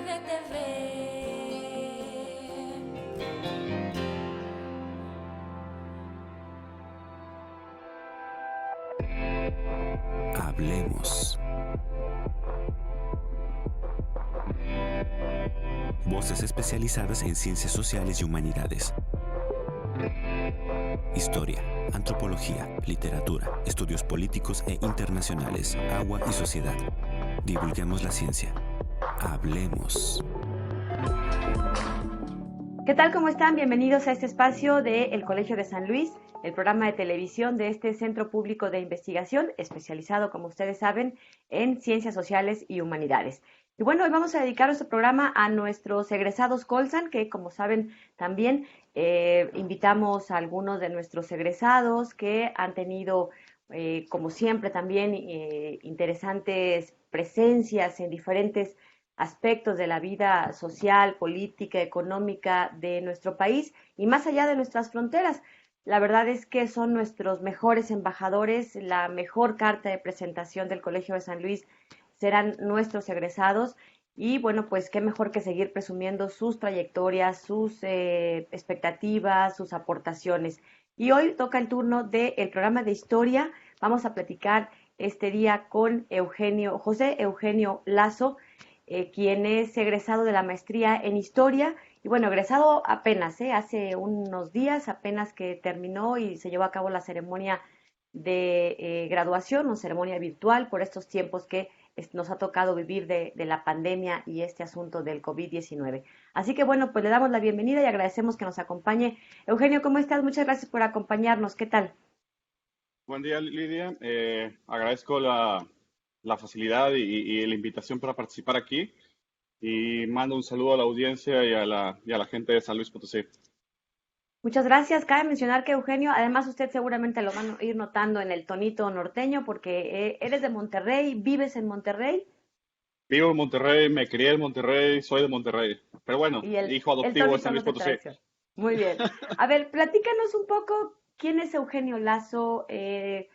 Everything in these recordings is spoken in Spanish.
TV. Hablemos. Voces especializadas en ciencias sociales y humanidades. Historia, antropología, literatura, estudios políticos e internacionales, agua y sociedad. Divulguemos la ciencia. Hablemos. ¿Qué tal? ¿Cómo están? Bienvenidos a este espacio del Colegio de San Luis, el programa de televisión de este Centro Público de Investigación, especializado, como ustedes saben, en ciencias sociales y humanidades. Y bueno, hoy vamos a dedicar nuestro programa a nuestros egresados Colsan, que como saben también invitamos a algunos de nuestros egresados que han tenido, como siempre también, interesantes presencias en diferentes aspectos de la vida social, política, económica de nuestro país y más allá de nuestras fronteras. La verdad es que son nuestros mejores embajadores, la mejor carta de presentación del Colegio de San Luis serán nuestros egresados y bueno, pues qué mejor que seguir presumiendo sus trayectorias, sus expectativas, sus aportaciones. Y hoy toca el turno del programa de historia. Vamos a platicar este día con José Eugenio Lazo, quien es egresado de la maestría en Historia, y bueno, egresado apenas, hace unos días, apenas que terminó y se llevó a cabo la ceremonia de graduación, una ceremonia virtual por estos tiempos que nos ha tocado vivir de la pandemia y este asunto del COVID-19. Así que bueno, pues le damos la bienvenida y agradecemos que nos acompañe. Eugenio, ¿cómo estás? Muchas gracias por acompañarnos. ¿Qué tal? Buen día, Lidia. Agradezco la facilidad y la invitación para participar aquí y mando un saludo a la audiencia y a la gente de San Luis Potosí. Muchas gracias. Cabe mencionar que Eugenio, además usted seguramente lo van a ir notando en el tonito norteño porque eres de Monterrey, vives en Monterrey Vivo en Monterrey, me crié en Monterrey, soy de Monterrey. Pero bueno, y hijo el adoptivo de tonito San no Luis te Potosí. traiciona. Muy bien. A ver, platícanos un poco quién es Eugenio Lazo, qué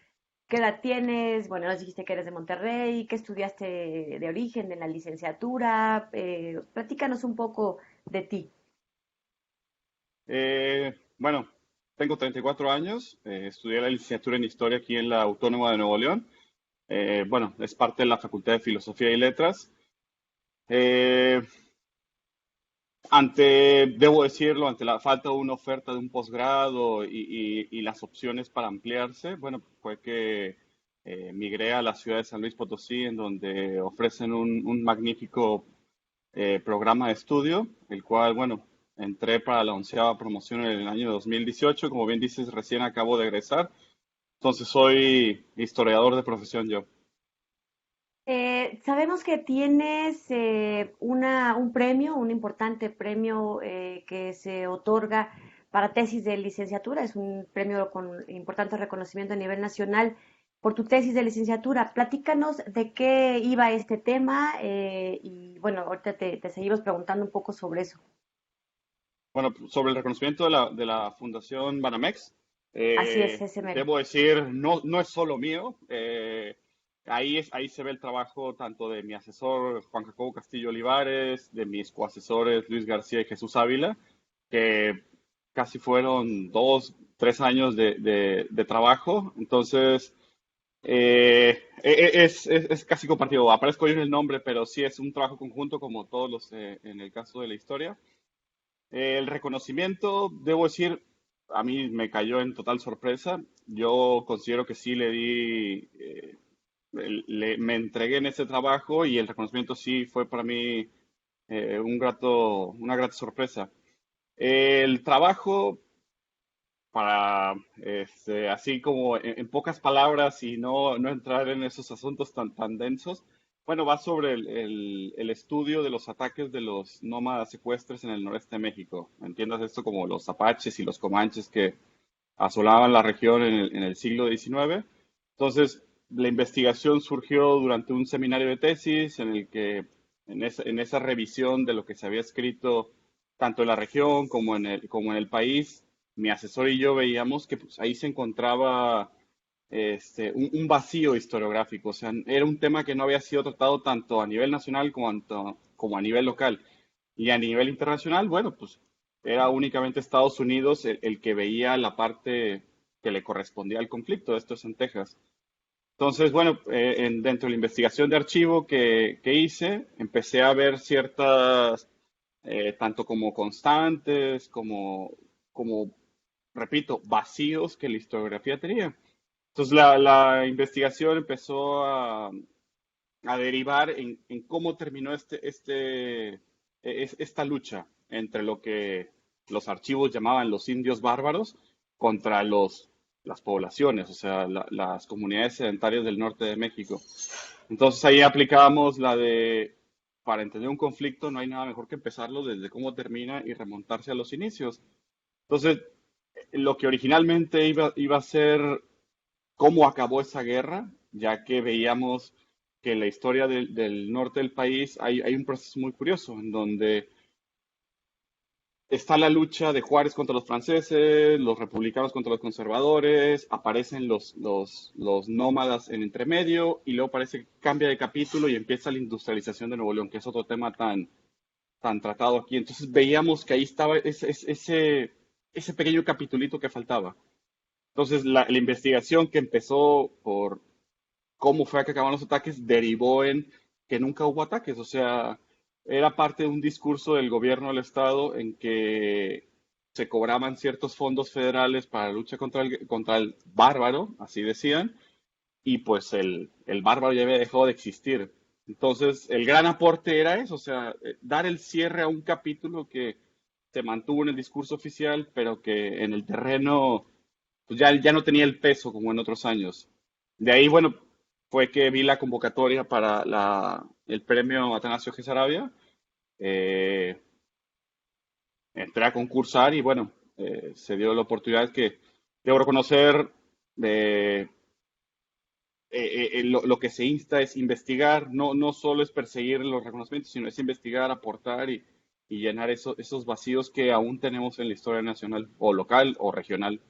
edad tienes, bueno, nos dijiste que eres de Monterrey, qué estudiaste de origen en la licenciatura, platícanos un poco de ti. Bueno, tengo 34 años, estudié la licenciatura en Historia aquí en la Autónoma de Nuevo León. Bueno, es parte de la Facultad de Filosofía y Letras. Eh, debo decirlo, ante la falta de una oferta de un posgrado y las opciones para ampliarse, bueno, fue que migré a la ciudad de San Luis Potosí, en donde ofrecen un magnífico programa de estudio, el cual, bueno, entré para la 11ª promoción en el año 2018. Como bien dices, recién acabo de egresar, entonces soy historiador de profesión yo. Sabemos que tienes un premio, un importante premio que se otorga para tesis de licenciatura. Es un premio con importante reconocimiento a nivel nacional por tu tesis de licenciatura. Platícanos de qué iba este tema y bueno, ahorita te seguimos preguntando un poco sobre eso. Bueno, sobre el reconocimiento de la Fundación Banamex, Así es, ese mero. debo decir, no es solo mío. Ahí se ve el trabajo tanto de mi asesor Juan Jacobo Castillo Olivares, de mis coasesores Luis García y Jesús Ávila, que casi fueron 2, 3 años de trabajo. Entonces, es casi compartido. Aparezco yo en el nombre, pero sí es un trabajo conjunto como todos los en el caso de la historia. El reconocimiento, debo decir, a mí me cayó en total sorpresa. Yo considero que sí le di, me entregué en ese trabajo y el reconocimiento sí fue para mí una grata sorpresa. El trabajo, así como en pocas palabras y no entrar en esos asuntos tan densos, bueno, va sobre el estudio de los ataques de los nómadas secuestres en el noreste de México. Entiendas esto como los apaches y los comanches que asolaban la región en el siglo XIX. Entonces, la investigación surgió durante un seminario de tesis en el que, en esa revisión de lo que se había escrito tanto en la región como en el país, mi asesor y yo veíamos que pues, ahí se encontraba un vacío historiográfico. O sea, era un tema que no había sido tratado tanto a nivel nacional como a nivel local. Y a nivel internacional, bueno, pues era únicamente Estados Unidos el que veía la parte que le correspondía al conflicto. Esto es en Texas. Entonces, bueno, dentro de la investigación de archivo que hice, empecé a ver ciertas, tanto como constantes, como, repito, vacíos que la historiografía tenía. Entonces, la investigación empezó a derivar en cómo terminó esta lucha entre lo que los archivos llamaban los indios bárbaros contra las poblaciones, o sea, las comunidades sedentarias del norte de México. Entonces ahí aplicábamos para entender un conflicto no hay nada mejor que empezarlo desde cómo termina y remontarse a los inicios. Entonces, lo que originalmente iba a ser cómo acabó esa guerra, ya que veíamos que en la historia del norte del país hay un proceso muy curioso en donde está la lucha de Juárez contra los franceses, los republicanos contra los conservadores, aparecen los nómadas en entremedio y luego parece que cambia de capítulo y empieza la industrialización de Nuevo León, que es otro tema tan tratado aquí. Entonces veíamos que ahí estaba ese pequeño capitulito que faltaba. Entonces la investigación que empezó por cómo fue que acabaron los ataques derivó en que nunca hubo ataques. O sea, era parte de un discurso del gobierno del estado en que se cobraban ciertos fondos federales para la lucha contra el bárbaro, así decían, y pues el bárbaro ya había dejado de existir. Entonces, el gran aporte era eso, o sea, dar el cierre a un capítulo que se mantuvo en el discurso oficial, pero que en el terreno pues ya no tenía el peso como en otros años. De ahí, bueno, fue que vi la convocatoria para el premio Atanasio G. Sarabia. Eh, Entré a concursar y bueno, se dio la oportunidad que debo reconocer de lo que se insta es investigar, no solo es perseguir los reconocimientos, sino es investigar, aportar y llenar esos vacíos que aún tenemos en la historia nacional o local o regional.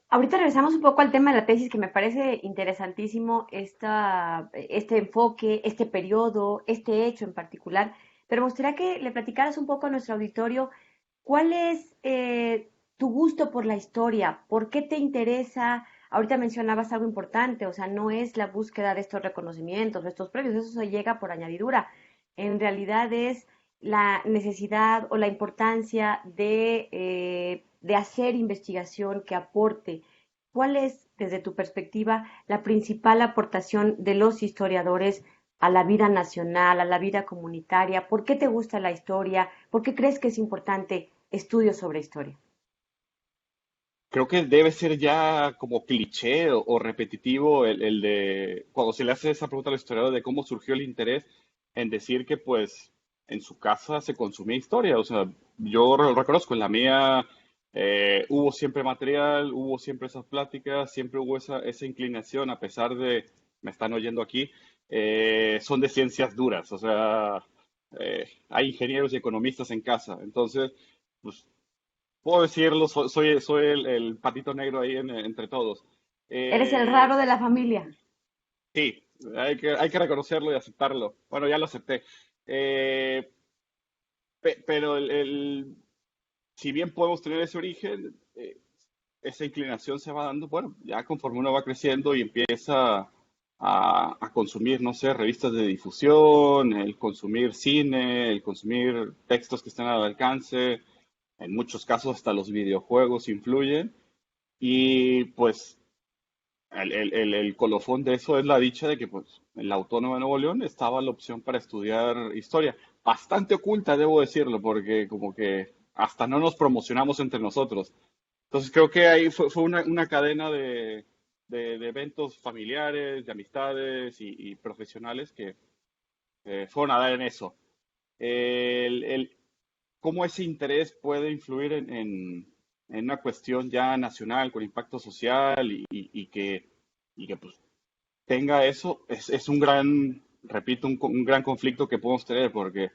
Ahorita regresamos un poco al tema de la tesis, que me parece interesantísimo este enfoque, este periodo, este hecho en particular, pero me gustaría que le platicaras un poco a nuestro auditorio cuál es tu gusto por la historia, por qué te interesa. Ahorita mencionabas algo importante, o sea, no es la búsqueda de estos reconocimientos, de estos premios, eso se llega por añadidura. En realidad es la necesidad o la importancia de hacer investigación que aporte. ¿Cuál es, desde tu perspectiva, la principal aportación de los historiadores a la vida nacional, a la vida comunitaria? ¿Por qué te gusta la historia? ¿Por qué crees que es importante estudios sobre historia? Creo que debe ser ya como cliché o repetitivo el de cuando se le hace esa pregunta al historiador de cómo surgió el interés en decir que pues en su casa se consumía historia. O sea, yo reconozco, en la mía hubo siempre material, hubo siempre esas pláticas, siempre hubo esa inclinación, a pesar de, me están oyendo aquí, son de ciencias duras. O sea, hay ingenieros y economistas en casa. Entonces, pues puedo decirlo, soy el patito negro ahí entre todos. Eres el Eh, raro de la familia. sí, hay que reconocerlo y aceptarlo. Bueno, ya lo acepté. Eh, pero si bien podemos tener ese origen, esa inclinación se va dando, bueno, ya conforme uno va creciendo y empieza a consumir, no sé, revistas de difusión, el consumir cine, el consumir textos que están al alcance, en muchos casos hasta los videojuegos influyen. Y pues el colofón de eso es la dicha de que pues en la Autónoma de Nuevo León estaba la opción para estudiar historia. Bastante oculta, debo decirlo, porque como que hasta no nos promocionamos entre nosotros. Entonces creo que ahí fue una cadena de eventos familiares, de amistades y profesionales que fueron a dar en eso. El cómo ese interés puede influir en una cuestión ya nacional con impacto social y que pues tenga eso, es un gran, repito, un gran conflicto que podemos tener porque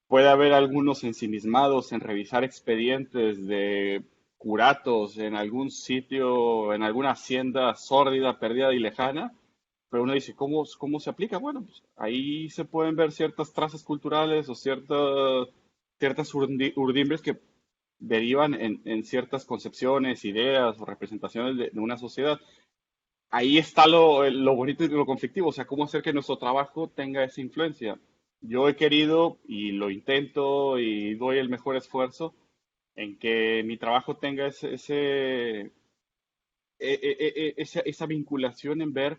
puede haber algunos ensimismados en revisar expedientes de curatos en algún sitio, en alguna hacienda sórdida, perdida y lejana, pero uno dice, ¿cómo se aplica? Bueno, pues ahí se pueden ver ciertas trazas culturales o ciertas urdimbres que derivan en ciertas concepciones, ideas o representaciones de una sociedad. Ahí está lo bonito y lo conflictivo, o sea, cómo hacer que nuestro trabajo tenga esa influencia. Yo he querido y lo intento y doy el mejor esfuerzo en que mi trabajo tenga esa vinculación en ver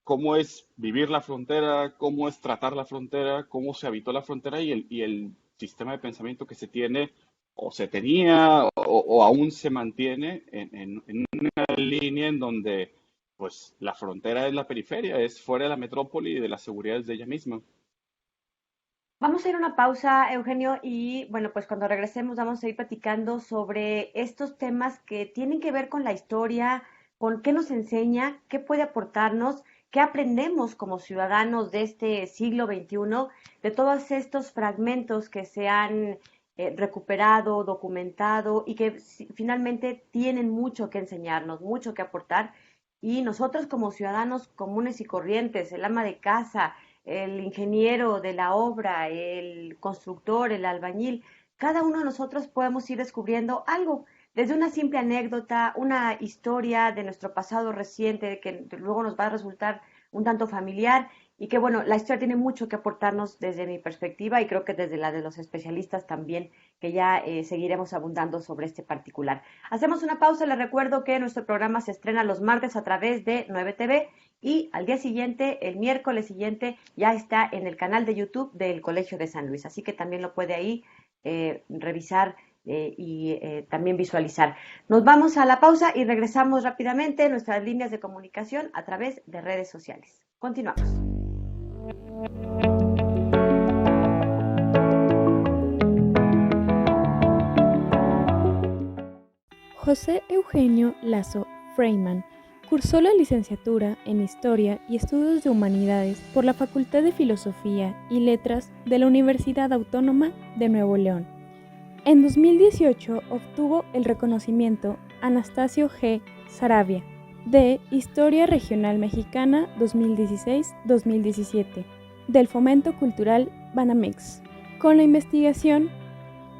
cómo es vivir la frontera, cómo es tratar la frontera, cómo se habitó la frontera y el sistema de pensamiento que se tiene o se tenía o aún se mantiene en una línea en donde pues la frontera es la periferia, es fuera de la metrópoli y de las seguridades de ella misma. Vamos a ir a una pausa, Eugenio, y bueno, pues cuando regresemos vamos a ir platicando sobre estos temas que tienen que ver con la historia, con qué nos enseña, qué puede aportarnos, qué aprendemos como ciudadanos de este siglo XXI, de todos estos fragmentos que se han recuperado, documentado y que finalmente tienen mucho que enseñarnos, mucho que aportar. Y nosotros como ciudadanos comunes y corrientes, el ama de casa, el ingeniero de la obra, el constructor, el albañil, cada uno de nosotros podemos ir descubriendo algo, desde una simple anécdota, una historia de nuestro pasado reciente que luego nos va a resultar un tanto familiar y que bueno, la historia tiene mucho que aportarnos desde mi perspectiva y creo que desde la de los especialistas también, que ya seguiremos abundando sobre este particular. Hacemos una pausa, les recuerdo que nuestro programa se estrena los martes a través de 9TV y al día siguiente, el miércoles siguiente, ya está en el canal de YouTube del Colegio de San Luis. Así que también lo puede ahí revisar y también visualizar. Nos vamos a la pausa y regresamos rápidamente a nuestras líneas de comunicación a través de redes sociales. Continuamos. José Eugenio Lazo Freiman cursó la licenciatura en Historia y Estudios de Humanidades por la Facultad de Filosofía y Letras de la Universidad Autónoma de Nuevo León. En 2018 obtuvo el reconocimiento Anastasio G. Saravia de Historia Regional Mexicana 2016-2017 del Fomento Cultural Banamex, con la investigación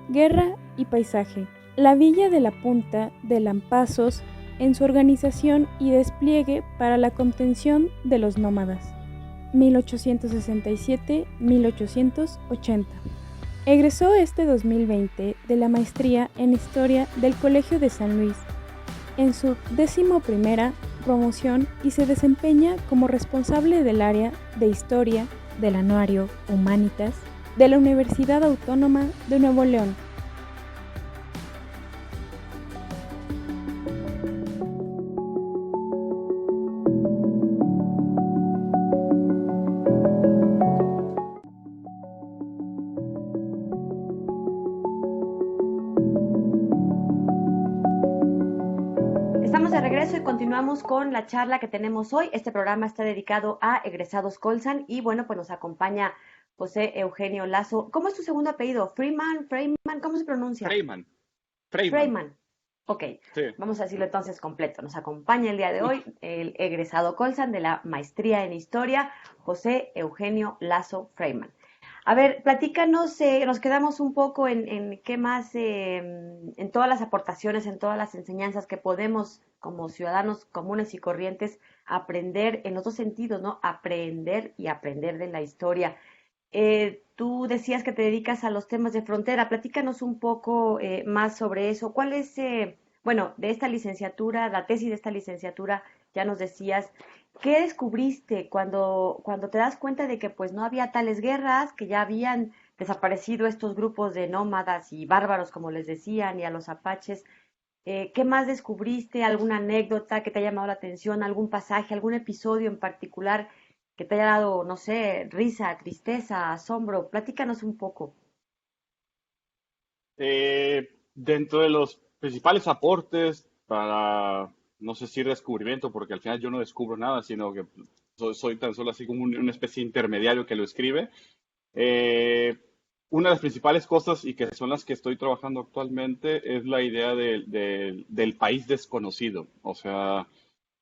Guerra y Paisaje, la Villa de la Punta de Lampazos en su organización y despliegue para la contención de los nómadas, 1867-1880. Egresó este 2020 de la Maestría en Historia del Colegio de San Luis, en su 11ª promoción y se desempeña como responsable del área de Historia del Anuario Humanitas de la Universidad Autónoma de Nuevo León. Estamos de regreso y continuamos con la charla que tenemos hoy. Este programa está dedicado a egresados Colsan y bueno, pues nos acompaña José Eugenio Lazo. ¿Cómo es tu segundo apellido? Freeman, ¿cómo se pronuncia? Freeman. Freeman. Ok, Sí. vamos a decirlo entonces completo. Nos acompaña el día de hoy el egresado Colsan de la Maestría en Historia, José Eugenio Lazo Freeman. A ver, platícanos, nos quedamos un poco en qué más, en todas las aportaciones, en todas las enseñanzas que podemos como ciudadanos comunes y corrientes aprender en los dos sentidos, ¿no? Aprender y aprender de la historia. Tú decías que te dedicas a los temas de frontera. Platícanos un poco más sobre eso. ¿Cuál es, bueno, de esta licenciatura, la tesis de esta licenciatura, ya nos decías, ¿qué descubriste cuando te das cuenta de que pues no había tales guerras, que ya habían desaparecido estos grupos de nómadas y bárbaros, como les decían, y a los apaches? ¿Qué más descubriste? ¿Alguna anécdota que te haya llamado la atención? ¿Algún pasaje, algún episodio en particular que te haya dado, no sé, risa, tristeza, asombro? Platícanos un poco. Dentro de los principales aportes para, no sé si descubrimiento, porque al final yo no descubro nada, sino que soy tan solo así como una especie de intermediario que lo escribe. Eh, una de las principales cosas y que son las que estoy trabajando actualmente es la idea del país desconocido. O sea,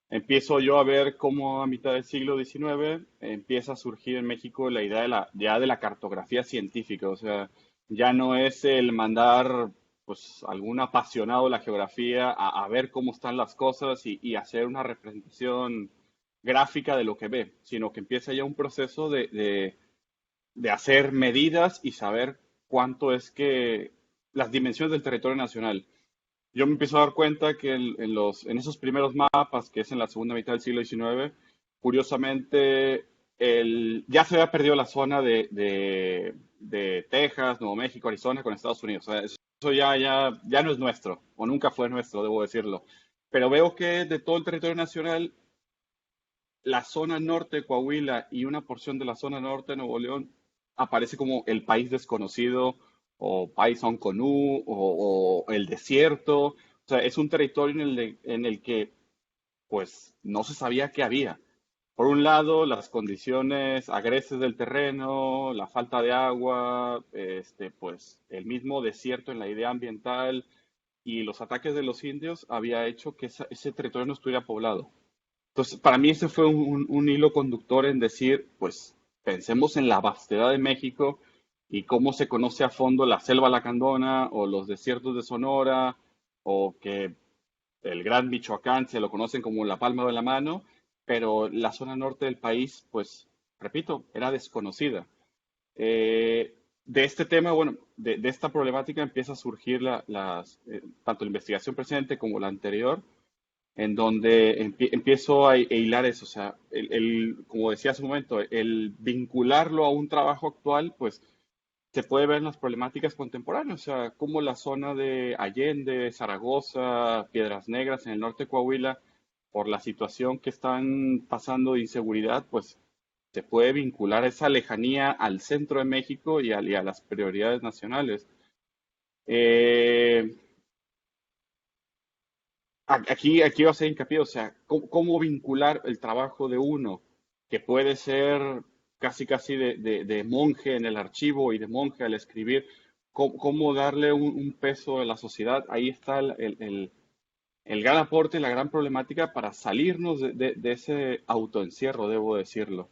empiezo yo a ver cómo a mitad del siglo XIX empieza a surgir en México la idea ya de la cartografía científica. O sea, ya no es el mandar pues algún apasionado de la geografía a ver cómo están las cosas y hacer una representación gráfica de lo que ve, sino que empieza ya un proceso de hacer medidas y saber cuánto es que las dimensiones del territorio nacional. Yo me empiezo a dar cuenta que en esos primeros mapas, que es en la segunda mitad del siglo XIX, curiosamente ya se había perdido la zona de Texas, Nuevo México, Arizona con Estados Unidos. O sea, eso ya no es nuestro, o nunca fue nuestro, debo decirlo. Pero veo que de todo el territorio nacional, la zona norte de Coahuila y una porción de la zona norte de Nuevo León aparece como el país desconocido o país Onconú o el desierto. O sea, es un territorio en el que pues no se sabía qué había. Por un lado, las condiciones agrestes del terreno, la falta de agua, pues el mismo desierto en la idea ambiental y los ataques de los indios había hecho que ese territorio no estuviera poblado. Entonces, para mí ese fue un hilo conductor en decir, pues pensemos en la vastedad de México y cómo se conoce a fondo la selva lacandona o los desiertos de Sonora o que el Gran Michoacán se lo conocen como la palma de la mano, pero la zona norte del país, pues, repito, era desconocida. De este tema, bueno, de esta problemática empieza a surgir tanto la investigación presente como la anterior, en donde empiezo a hilar eso, o sea, como decía hace un momento, el vincularlo a un trabajo actual, pues se puede ver en las problemáticas contemporáneas, o sea, como la zona de Allende, Zaragoza, Piedras Negras en el norte de Coahuila, por la situación que están pasando de inseguridad, pues se puede vincular esa lejanía al centro de México y a las prioridades nacionales. Eh, aquí va a ser hincapié, o sea, cómo vincular el trabajo de uno, que puede ser casi de monje en el archivo y de monje al escribir, cómo darle un peso a la sociedad. Ahí está el gran aporte, la gran problemática para salirnos de ese autoencierro, debo decirlo.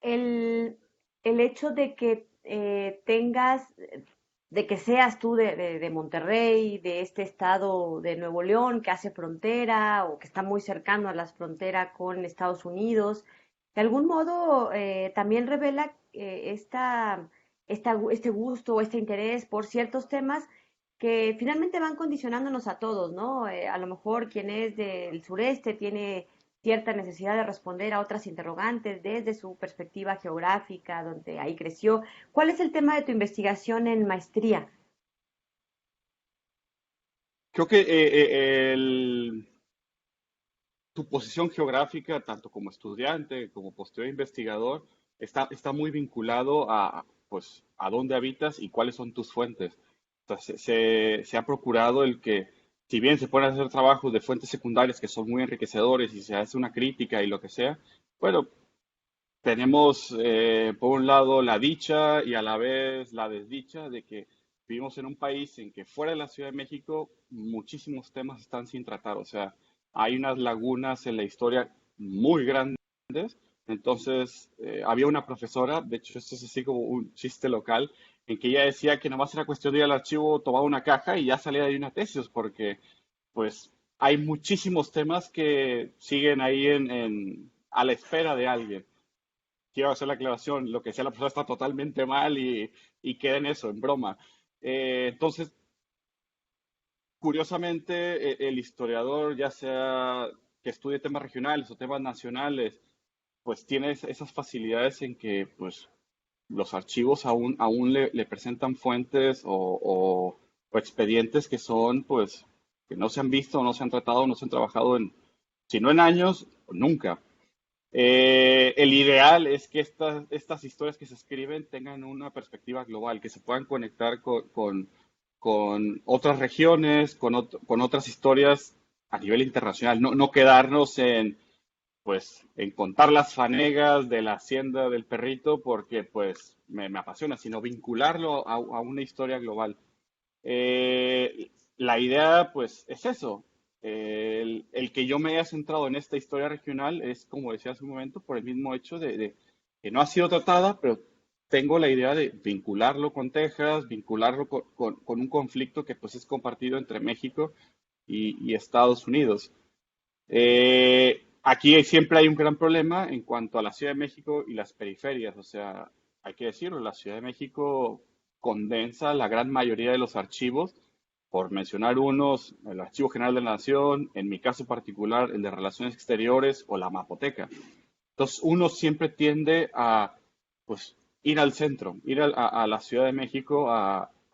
El, el hecho de que tengas, de que seas tú de Monterrey, de este estado de Nuevo León que hace frontera o que está muy cercano a las fronteras con Estados Unidos, de algún modo también revela este gusto, este interés por ciertos temas que finalmente van condicionándonos a todos, ¿no? A lo mejor quien es del sureste tiene cierta necesidad de responder a otras interrogantes desde su perspectiva geográfica, donde ahí creció. ¿Cuál es el tema de tu investigación en maestría? Creo que tu posición geográfica, tanto como estudiante como posterior investigador, está muy vinculado pues, a dónde habitas y cuáles son tus fuentes. O sea, se ha procurado el que, si bien se pueden hacer trabajos de fuentes secundarias que son muy enriquecedores y se hace una crítica y lo que sea, bueno, tenemos por un lado la dicha y a la vez la desdicha de que vivimos en un país en que fuera de la Ciudad de México muchísimos temas están sin tratar. O sea, hay unas lagunas en la historia muy grandes. Entonces, había una profesora, de hecho esto es así como un chiste local, en que ella decía que nomás era cuestión de ir al archivo, tomar una caja y ya salía de ahí una tesis, porque pues hay muchísimos temas que siguen ahí a la espera de alguien. Quiero hacer la aclaración, lo que sea la persona está totalmente mal y queda en eso, en broma. Entonces, curiosamente, el historiador, ya sea que estudie temas regionales o temas nacionales, pues tiene esas facilidades en que pues los archivos aún le presentan fuentes o expedientes que son pues que no se han visto, no se han tratado, no se han trabajado si no en años, nunca. El ideal es que estas historias que se escriben tengan una perspectiva global, que se puedan conectar con otras regiones, con otras historias a nivel internacional, no quedarnos en contar las fanegas de la hacienda del perrito porque pues me apasiona, sino vincularlo a una historia global. La idea pues es eso, El que yo me haya centrado en esta historia regional es, como decía hace un momento, por el mismo hecho de que no ha sido tratada, pero tengo la idea de vincularlo con Texas, vincularlo con un conflicto que pues es compartido entre México y Estados Unidos. Aquí siempre hay un gran problema en cuanto a la Ciudad de México y las periferias, o sea, hay que decirlo, la Ciudad de México condensa la gran mayoría de los archivos, por mencionar unos, el Archivo General de la Nación, en mi caso particular, el de Relaciones Exteriores o la Mapoteca. Entonces, uno siempre tiende a, pues, ir al centro, ir a la Ciudad de México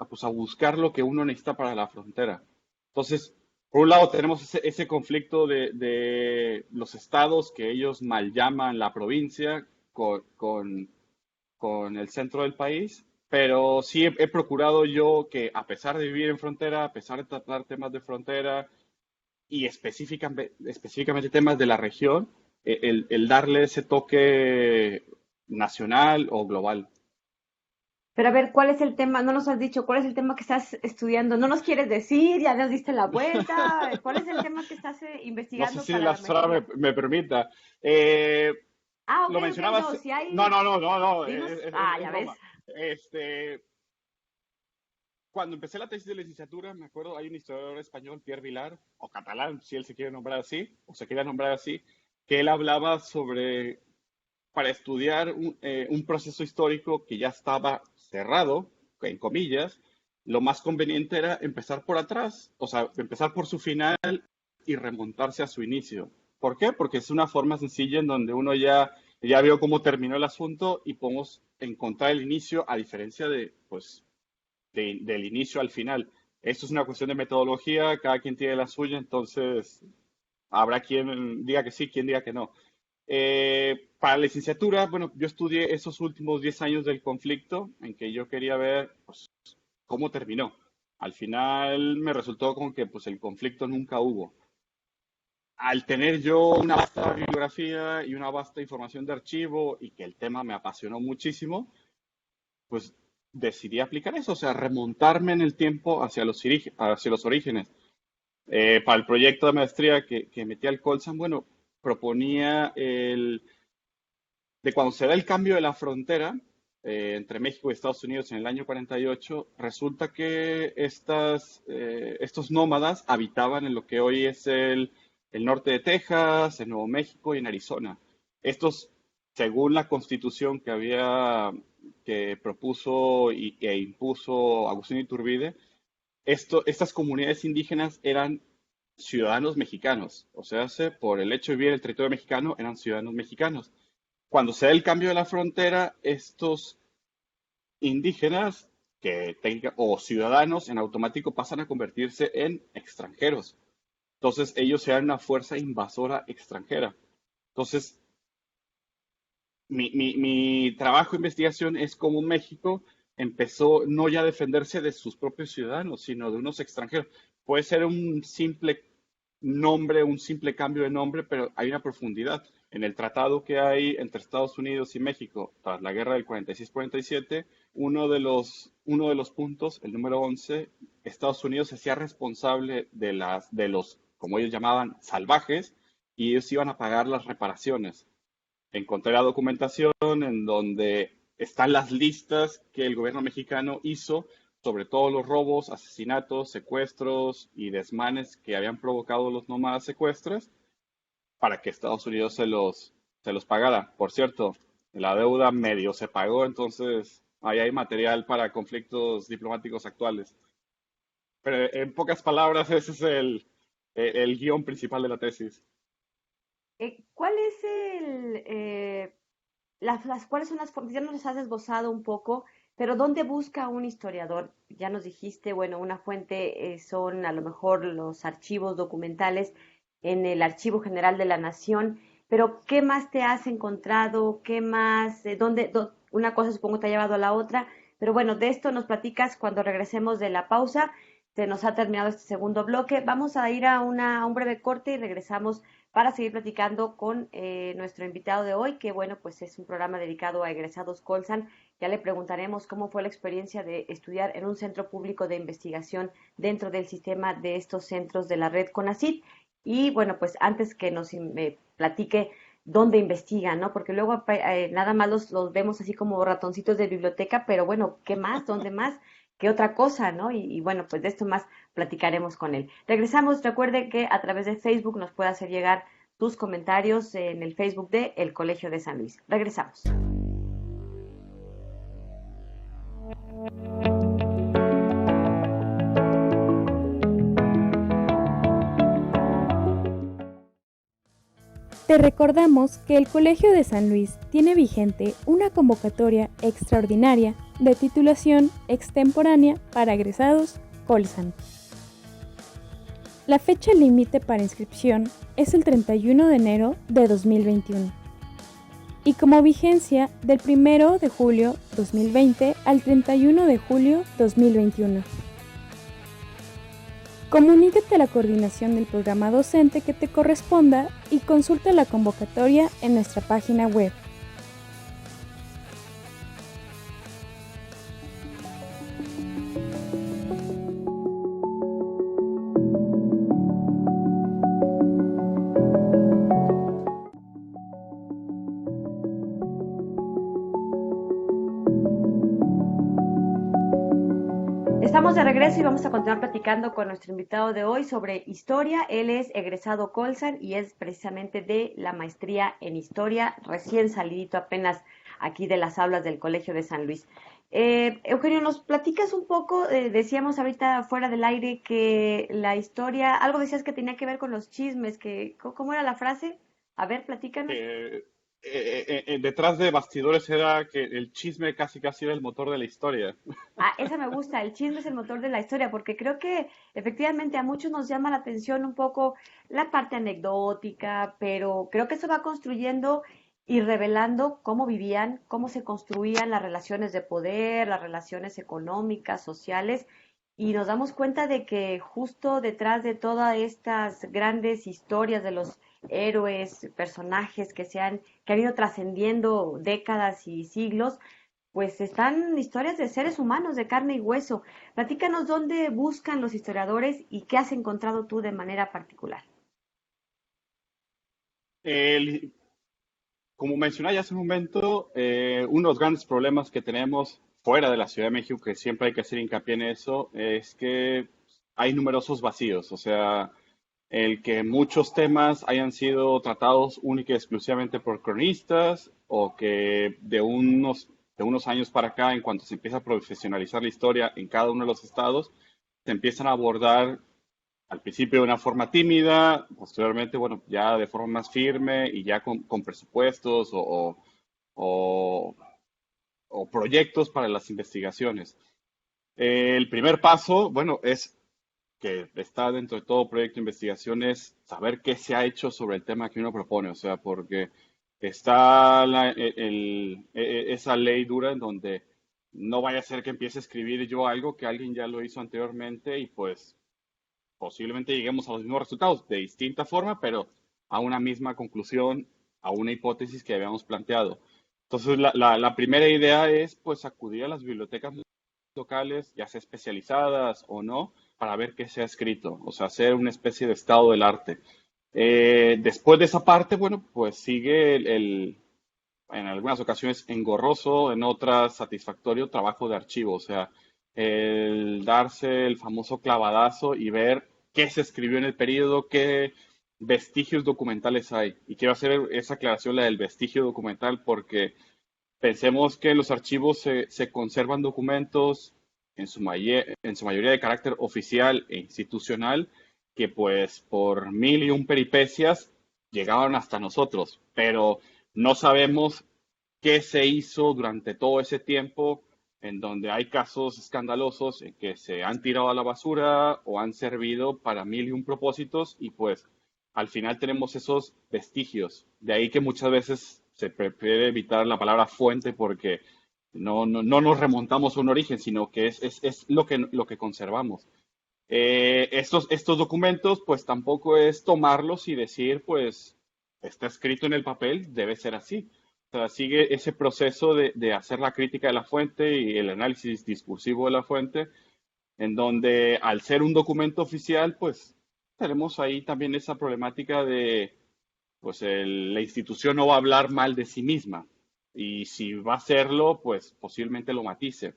pues, a buscar lo que uno necesita para la frontera. Entonces, por un lado tenemos ese conflicto de los estados que ellos mal llaman la provincia con el centro del país, pero sí he procurado yo que a pesar de vivir en frontera, a pesar de tratar temas de frontera y específicamente temas de la región, el darle ese toque nacional o global. Pero a ver, ¿cuál es el tema? No nos has dicho, ¿cuál es el tema que estás estudiando? ¿No nos quieres decir? ¿Ya nos diste la vuelta? ¿Cuál es el tema que estás No sé investigando si para la mejor Sora ya? me permita. Eh, Ah, ok, lo ok, no, mencionabas. si No, hay, no, no, no, no, dinos, es ya ves. broma. Este, Cuando empecé la tesis de licenciatura, me acuerdo, hay un historiador español, Pierre Vilar, o catalán, si él se quiere nombrar así, o se quiere nombrar así, que él hablaba sobre, para estudiar un proceso histórico que ya estaba cerrado, en comillas, lo más conveniente era empezar por atrás, o sea, empezar por su final y remontarse a su inicio. ¿Por qué? Porque es una forma sencilla en donde uno ya vio cómo terminó el asunto y podemos encontrar el inicio a diferencia de, pues, del inicio al final. Esto es una cuestión de metodología, cada quien tiene la suya, entonces habrá quien diga que sí, quien diga que no. Para la licenciatura, bueno, yo estudié esos últimos 10 años del conflicto en que yo quería ver pues, cómo terminó. Al final me resultó con que pues, el conflicto nunca hubo. Al tener yo una vasta bibliografía y una vasta información de archivo y que el tema me apasionó muchísimo, pues decidí aplicar eso, o sea, remontarme en el tiempo hacia los orígenes. Para el proyecto de maestría que metí al Colsan, bueno, proponía de cuando se da el cambio de la frontera entre México y Estados Unidos en el año 48, resulta que estos nómadas habitaban en lo que hoy es el norte de Texas, en Nuevo México y en Arizona. Estos, según la constitución que propuso e impuso Agustín Iturbide, estas comunidades indígenas eran ciudadanos mexicanos, o sea, por el hecho de vivir en el territorio mexicano, eran ciudadanos mexicanos. Cuando se da el cambio de la frontera, estos indígenas o ciudadanos en automático pasan a convertirse en extranjeros. Entonces ellos sean una fuerza invasora extranjera. Entonces, mi trabajo de investigación es cómo México empezó no ya a defenderse de sus propios ciudadanos, sino de unos extranjeros. Puede ser un simple nombre, un simple cambio de nombre, pero hay una profundidad. En el tratado que hay entre Estados Unidos y México tras la guerra del 46-47, uno de los puntos, el número 11, Estados Unidos se hacía responsable de los, como ellos llamaban, salvajes, y ellos iban a pagar las reparaciones. Encontré la documentación en donde están las listas que el gobierno mexicano hizo sobre todos los robos, asesinatos, secuestros y desmanes que habían provocado los nómadas secuestres para que Estados Unidos se los pagara. Por cierto, la deuda medio se pagó, entonces ahí hay material para conflictos diplomáticos actuales. Pero en pocas palabras, ese es el guión principal de la tesis. ¿Cuál es cuáles son las fuentes? Ya nos las has esbozado un poco, pero ¿dónde busca un historiador? Ya nos dijiste, bueno, una fuente son a lo mejor los archivos documentales en el Archivo General de la Nación, pero ¿qué más te has encontrado? ¿Qué más? Una cosa supongo te ha llevado a la otra, pero bueno, de esto nos platicas cuando regresemos de la pausa. Se nos ha terminado este segundo bloque. Vamos a ir a un breve corte y regresamos para seguir platicando con nuestro invitado de hoy, que bueno, pues es un programa dedicado a egresados Colsan. Ya le preguntaremos cómo fue la experiencia de estudiar en un centro público de investigación dentro del sistema de estos centros de la red CONACYT. Y bueno, pues antes que nos platique dónde investigan, ¿no? Porque luego nada más los vemos así como ratoncitos de biblioteca, pero bueno, ¿qué más? ¿Dónde más? ¿Qué otra cosa, no? Y bueno, pues de esto más platicaremos con él. Regresamos, recuerde que a través de Facebook nos puede hacer llegar tus comentarios en el Facebook de El Colegio de San Luis. Regresamos. Te recordamos que el Colegio de San Luis tiene vigente una convocatoria extraordinaria de titulación extemporánea para egresados Colsan. La fecha límite para inscripción es el 31 de enero de 2021 y como vigencia del 1 de julio 2020 al 31 de julio 2021. Comunícate a la coordinación del programa docente que te corresponda y consulta la convocatoria en nuestra página web. Estamos de regreso y vamos a continuar platicando con nuestro invitado de hoy sobre historia. Él es egresado Colsan y es precisamente de la maestría en historia, recién salidito apenas aquí de las aulas del Colegio de San Luis. Eugenio, ¿nos platicas un poco? Decíamos ahorita fuera del aire que la historia, algo decías que tenía que ver con los chismes, ¿cómo era la frase? A ver, platícanos. Detrás de bastidores era que el chisme casi casi era el motor de la historia. Ah, esa me gusta, el chisme es el motor de la historia, porque creo que efectivamente a muchos nos llama la atención un poco la parte anecdótica, pero creo que eso va construyendo y revelando cómo vivían, cómo se construían las relaciones de poder, las relaciones económicas, sociales, y nos damos cuenta de que justo detrás de todas estas grandes historias de los héroes, personajes que han ido trascendiendo décadas y siglos, pues están historias de seres humanos, de carne y hueso. Platícanos dónde buscan los historiadores y qué has encontrado tú de manera particular. El- Como mencioné ya hace un momento, uno de los grandes problemas que tenemos fuera de la Ciudad de México, que siempre hay que hacer hincapié en eso, es que hay numerosos vacíos. O sea, el que muchos temas hayan sido tratados única y exclusivamente por cronistas o que de unos años para acá, en cuanto se empieza a profesionalizar la historia en cada uno de los estados, se empiezan a abordar al principio de una forma tímida, posteriormente, bueno, ya de forma más firme y ya con presupuestos o- o proyectos para las investigaciones. El primer paso, bueno, es que está dentro de todo proyecto de investigación es saber qué se ha hecho sobre el tema que uno propone, o sea, porque está esa ley dura en donde no vaya a ser que empiece a escribir yo algo que alguien ya lo hizo anteriormente y pues posiblemente lleguemos a los mismos resultados de distinta forma, pero a una misma conclusión, a una hipótesis que habíamos planteado. Entonces, la primera idea es pues acudir a las bibliotecas locales, ya sea especializadas o no, para ver qué se ha escrito, o sea, hacer una especie de estado del arte. Después de esa parte, bueno, pues sigue en algunas ocasiones engorroso, en otras satisfactorio trabajo de archivo, o sea, el darse el famoso clavadazo y ver qué se escribió en el periodo, qué vestigios documentales hay. Y quiero hacer esa aclaración, la del vestigio documental, porque pensemos que en los archivos se conservan documentos en su mayoría de carácter oficial e institucional que pues por mil y un peripecias llegaban hasta nosotros, pero no sabemos qué se hizo durante todo ese tiempo en donde hay casos escandalosos en que se han tirado a la basura o han servido para mil y un propósitos y pues al final tenemos esos vestigios. De ahí que muchas veces se prefiere evitar la palabra fuente porque no nos remontamos a un origen, sino que es lo que conservamos. Estos documentos, pues tampoco es tomarlos y decir, pues está escrito en el papel, debe ser así. O sea, sigue ese proceso de hacer la crítica de la fuente y el análisis discursivo de la fuente, en donde al ser un documento oficial, pues tenemos ahí también esa problemática de, pues la institución no va a hablar mal de sí misma. Y si va a hacerlo, pues posiblemente lo matice.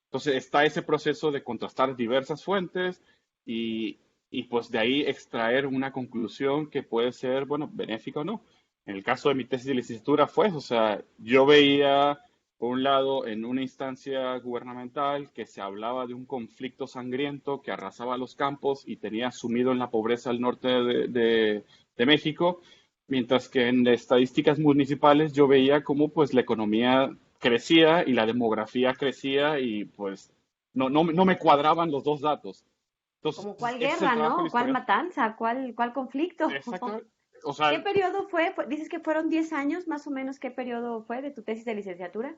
Entonces está ese proceso de contrastar diversas fuentes y, y pues de ahí extraer una conclusión que puede ser, bueno, benéfica o no. En el caso de mi tesis de licenciatura fue, o sea, yo veía, por un lado, en una instancia gubernamental que se hablaba de un conflicto sangriento que arrasaba los campos y tenía sumido en la pobreza al norte de México, mientras que en estadísticas municipales yo veía cómo pues la economía crecía y la demografía crecía y pues no me cuadraban los dos datos. Entonces, ¿Como cuál ese es el guerra, trabajo del no? ¿Cuál historiador. matanza? ¿Cuál conflicto? Exactamente. O ¿Qué sea, periodo fue? Dices que fueron 10 años, más o menos, ¿qué periodo fue de tu tesis de licenciatura?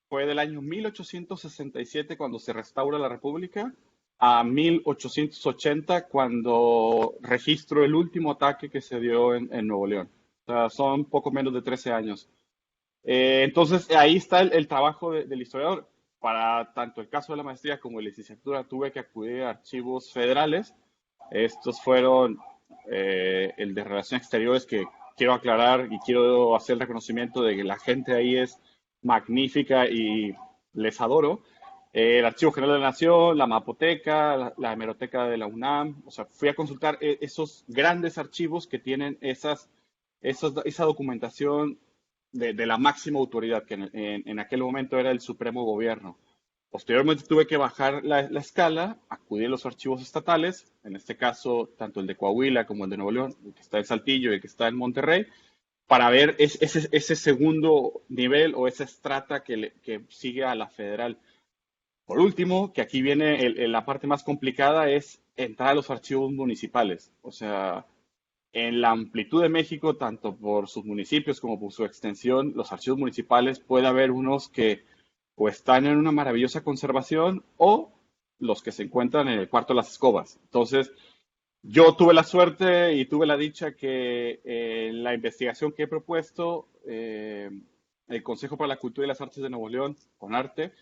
fue del año 1867 cuando se restaura la República a 1880 cuando registro el último ataque que se dio en Nuevo León. O sea, son poco menos de 13 años. Entonces, ahí está el trabajo del historiador. Para tanto el caso de la maestría como de la licenciatura, tuve que acudir a archivos federales. Estos fueron el de Relaciones Exteriores, que quiero aclarar y quiero hacer el reconocimiento de que la gente ahí es magnífica y les adoro. El Archivo General de la Nación, la Mapoteca, la Hemeroteca de la UNAM. O sea, fui a consultar esos grandes archivos que tienen esa documentación de la máxima autoridad, que en aquel momento era el Supremo Gobierno. Posteriormente tuve que bajar la escala, acudir a los archivos estatales, en este caso tanto el de Coahuila como el de Nuevo León, el que está en Saltillo y el que está en Monterrey, para ver ese segundo nivel o esa estrata que sigue a la federal. Por último, que aquí viene la parte más complicada, es entrar a los archivos municipales. O sea, en la amplitud de México, tanto por sus municipios como por su extensión, los archivos municipales puede haber unos que o están en una maravillosa conservación o los que se encuentran en el cuarto de las escobas. Entonces, yo tuve la suerte y tuve la dicha que la investigación que he propuesto, el Consejo para la Cultura y las Artes de Nuevo León, con arte,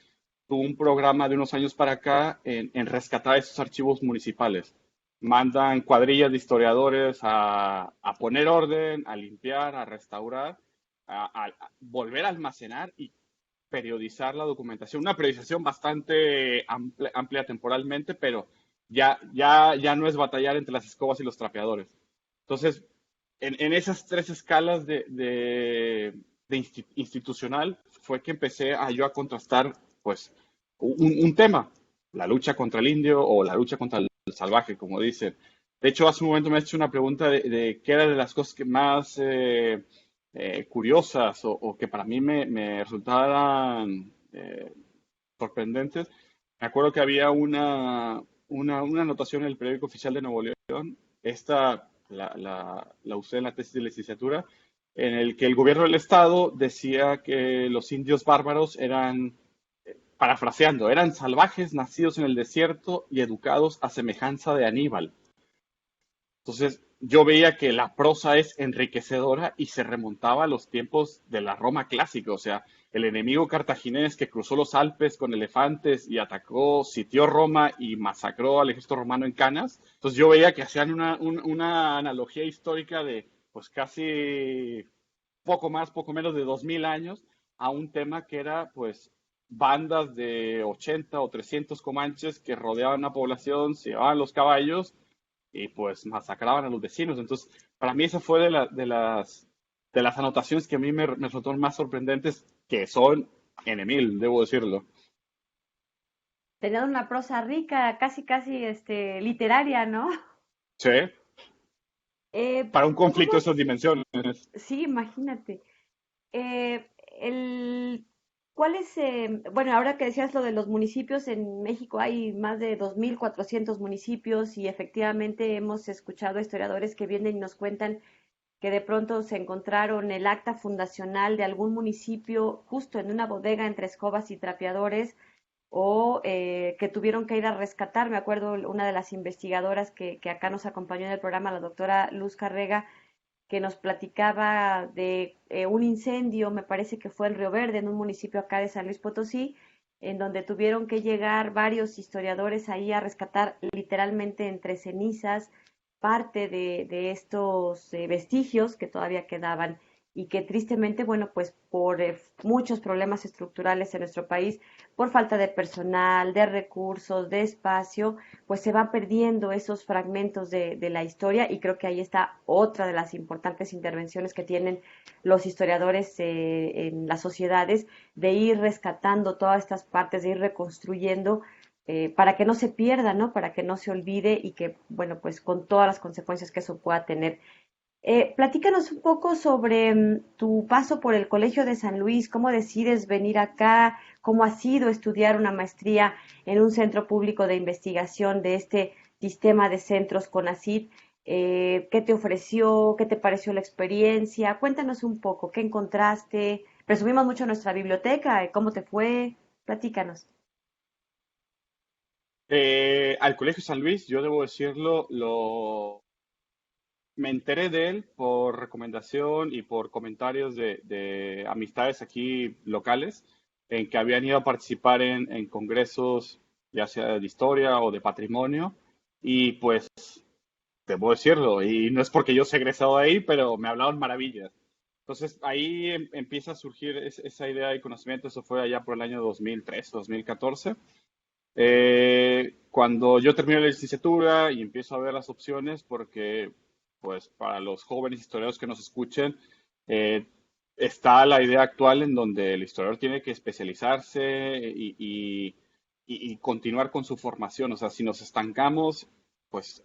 tuvo un programa de unos años para acá en rescatar esos archivos municipales. Mandan cuadrillas de historiadores a poner orden, a limpiar, a restaurar, a volver a almacenar y periodizar la documentación. Una periodización bastante amplia temporalmente, pero ya no es batallar entre las escobas y los trapeadores. Entonces, en esas tres escalas institucional fue que empecé yo a contrastar pues un tema, la lucha contra el indio o la lucha contra el salvaje, como dicen. De hecho, hace un momento me has hecho una pregunta de qué era de las cosas que más curiosas o que para mí me resultaban sorprendentes. Me acuerdo que había una anotación en el periódico oficial de Nuevo León, esta la usé en la tesis de licenciatura, en el que el gobierno del estado decía que los indios bárbaros eran, parafraseando, eran salvajes nacidos en el desierto y educados a semejanza de Aníbal. Entonces, yo veía que la prosa es enriquecedora y se remontaba a los tiempos de la Roma clásica, o sea, el enemigo cartaginés que cruzó los Alpes con elefantes y atacó, sitió Roma y masacró al ejército romano en Canas. Entonces yo veía que hacían una analogía histórica de pues casi poco menos de 2000 años a un tema que era pues bandas de 80 o 300 comanches que rodeaban una población, se llevaban los caballos y pues masacraban a los vecinos. Entonces, para mí esa fue de las anotaciones que a mí me resultaron más sorprendentes, que son en mil, debo decirlo. Tenían una prosa rica, casi, literaria, ¿no? Sí, para un conflicto de ¿Cómo? esas dimensiones. Sí, imagínate. Eh, ¿Cuál es, bueno, ahora que decías lo de los municipios, en México hay más de 2.400 municipios y efectivamente hemos escuchado a historiadores que vienen y nos cuentan que de pronto se encontraron el acta fundacional de algún municipio justo en una bodega entre escobas y trapeadores, o que tuvieron que ir a rescatar. Me acuerdo una de las investigadoras que acá nos acompañó en el programa, la doctora Luz Carrega, que nos platicaba de un incendio, me parece que fue en Río Verde, en un municipio acá de San Luis Potosí, en donde tuvieron que llegar varios historiadores ahí a rescatar literalmente entre cenizas parte de estos vestigios que todavía quedaban y que tristemente, bueno, pues por muchos problemas estructurales en nuestro país, por falta de personal, de recursos, de espacio, pues se va perdiendo esos fragmentos de la historia y creo que ahí está otra de las importantes intervenciones que tienen los historiadores en las sociedades, de ir rescatando todas estas partes, de ir reconstruyendo para que no se pierda, ¿no? Para que no se olvide y que, bueno, pues con todas las consecuencias que eso pueda tener. Platícanos un poco sobre tu paso por el Colegio de San Luis, cómo decides venir acá, cómo ha sido estudiar una maestría en un centro público de investigación de este sistema de centros CONACYT. ¿Qué te ofreció? ¿Qué te pareció la experiencia? Cuéntanos un poco, ¿qué encontraste? Presumimos mucho nuestra biblioteca, ¿cómo te fue? Platícanos. Al Colegio San Luis, yo debo decirlo, me enteré de él por recomendación y por comentarios de amistades aquí locales en que habían ido a participar en congresos, ya sea de historia o de patrimonio, y pues debo decirlo, y no es porque yo sea egresado de ahí, pero me hablaron maravillas. Entonces ahí empieza a surgir esa idea y conocimiento, eso fue allá por el año 2013, 2014. Cuando yo termino la licenciatura y empiezo a ver las opciones, porque pues para los jóvenes historiadores que nos escuchen, eh, está la idea actual en donde el historiador tiene que especializarse y continuar con su formación. O sea, si nos estancamos, pues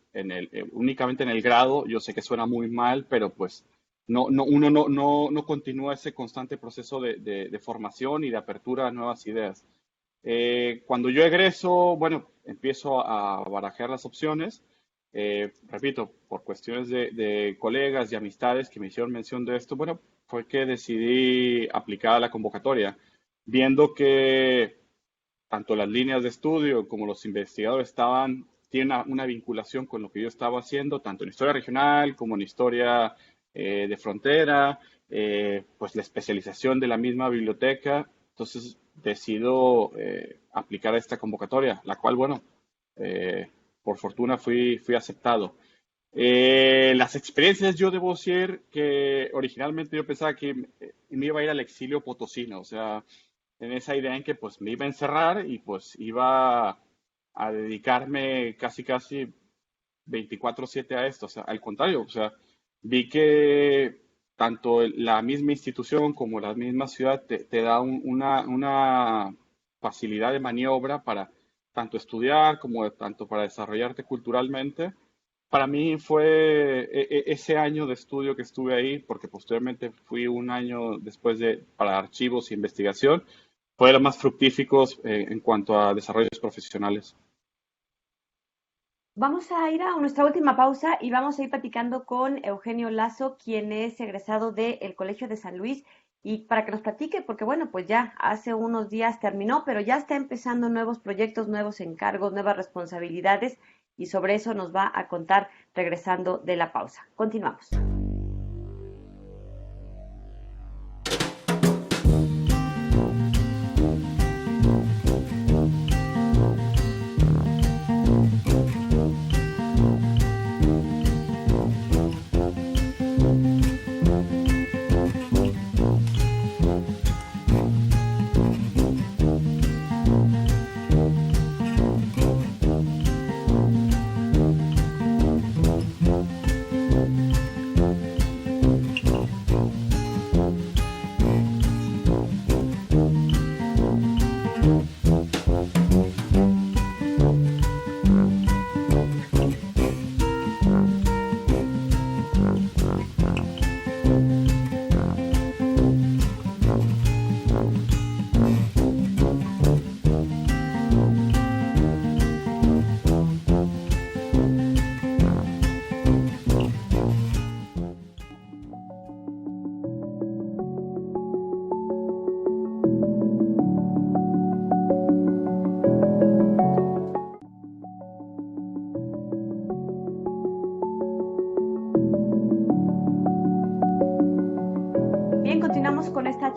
únicamente en el grado, yo sé que suena muy mal, pero pues uno no continúa ese constante proceso de formación y de apertura a nuevas ideas. Cuando yo egreso, bueno, empiezo a barajar las opciones. Repito, por cuestiones de colegas y amistades que me hicieron mención de esto, bueno, fue que decidí aplicar a la convocatoria, viendo que tanto las líneas de estudio como los investigadores tienen una vinculación con lo que yo estaba haciendo, tanto en historia regional como en historia de frontera, pues la especialización de la misma biblioteca. Entonces decido aplicar a esta convocatoria, la cual, bueno, por fortuna fui aceptado. Las experiencias, yo debo decir que originalmente yo pensaba que me iba a ir al exilio potosino, o sea, en esa idea en que pues me iba a encerrar y pues iba a dedicarme casi 24/7 a esto, o sea, al contrario, o sea, vi que tanto la misma institución como la misma ciudad te da una facilidad de maniobra para tanto estudiar como tanto para desarrollarte culturalmente. Para mí fue ese año de estudio que estuve ahí, porque posteriormente fui un año después para archivos e investigación, fue de los más fructíficos en cuanto a desarrollos profesionales. Vamos a ir a nuestra última pausa y vamos a ir platicando con Eugenio Lazo, quien es egresado del Colegio de San Luis, y para que nos platique, porque bueno, pues ya hace unos días terminó, pero ya está empezando nuevos proyectos, nuevos encargos, nuevas responsabilidades, y sobre eso nos va a contar regresando de la pausa. Continuamos.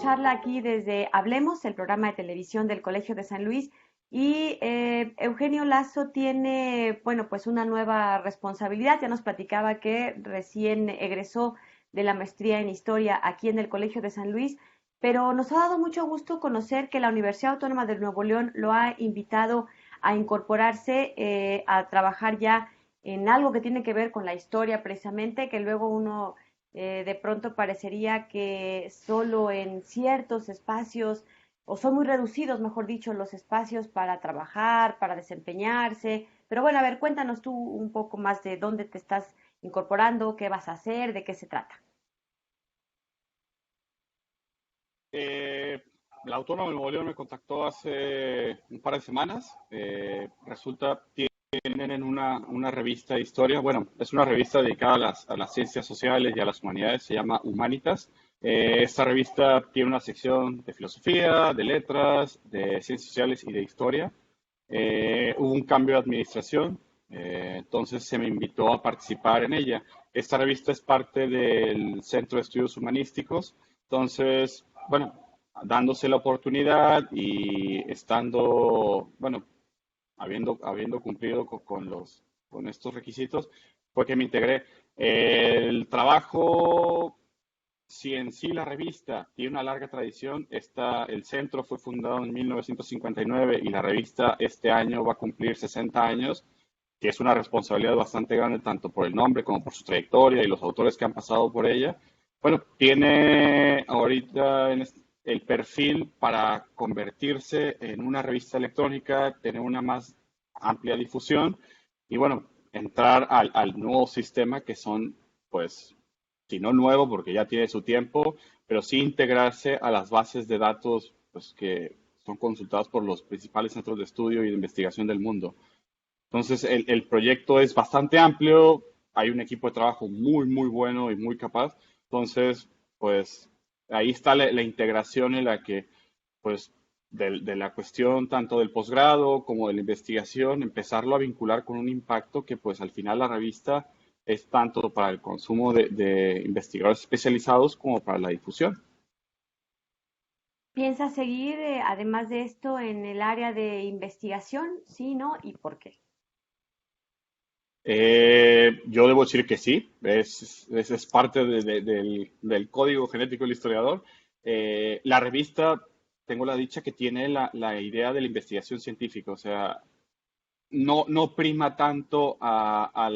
charla aquí desde Hablemos, el programa de televisión del Colegio de San Luis. Y Eugenio Lazo tiene, bueno, pues una nueva responsabilidad. Ya nos platicaba que recién egresó de la maestría en historia aquí en el Colegio de San Luis, pero nos ha dado mucho gusto conocer que la Universidad Autónoma de Nuevo León lo ha invitado a incorporarse, a trabajar ya en algo que tiene que ver con la historia precisamente, que luego uno de pronto parecería que solo en ciertos espacios, o son muy reducidos, mejor dicho, los espacios para trabajar, para desempeñarse. Pero bueno, a ver, cuéntanos tú un poco más de dónde te estás incorporando, qué vas a hacer, de qué se trata. Eh, la Autónoma de Nuevo León me contactó hace un par de semanas. Resulta tienen una revista de historia. Bueno, es una revista dedicada a las ciencias sociales y a las humanidades. Se llama Humanitas. Esta revista tiene una sección de filosofía, de letras, de ciencias sociales y de historia. Hubo un cambio de administración, entonces se me invitó a participar en ella. Esta revista es parte del Centro de Estudios Humanísticos, entonces, bueno, dándose la oportunidad y estando, bueno, habiendo cumplido con estos requisitos, fue que me integré. El trabajo, si en sí la revista tiene una larga tradición, el centro fue fundado en 1959 y la revista este año va a cumplir 60 años, que es una responsabilidad bastante grande tanto por el nombre como por su trayectoria y los autores que han pasado por ella. Bueno, tiene ahorita el perfil para convertirse en una revista electrónica, tener una más amplia difusión y bueno, entrar al nuevo sistema que son, pues, si no nuevo porque ya tiene su tiempo, pero sí integrarse a las bases de datos pues, que son consultadas por los principales centros de estudio y de investigación del mundo. Entonces, el proyecto es bastante amplio, hay un equipo de trabajo muy, muy bueno y muy capaz. Entonces, pues ahí está la integración en la que, pues, de la cuestión tanto del posgrado como de la investigación, empezarlo a vincular con un impacto que, pues, al final la revista es tanto para el consumo de investigadores especializados como para la difusión. ¿Piensas seguir, además de esto, en el área de investigación? Sí, ¿no? ¿Y por qué? Yo debo decir que sí, es parte del código genético del historiador. La revista, tengo la dicha que tiene la idea de la investigación científica, o sea, no prima tanto a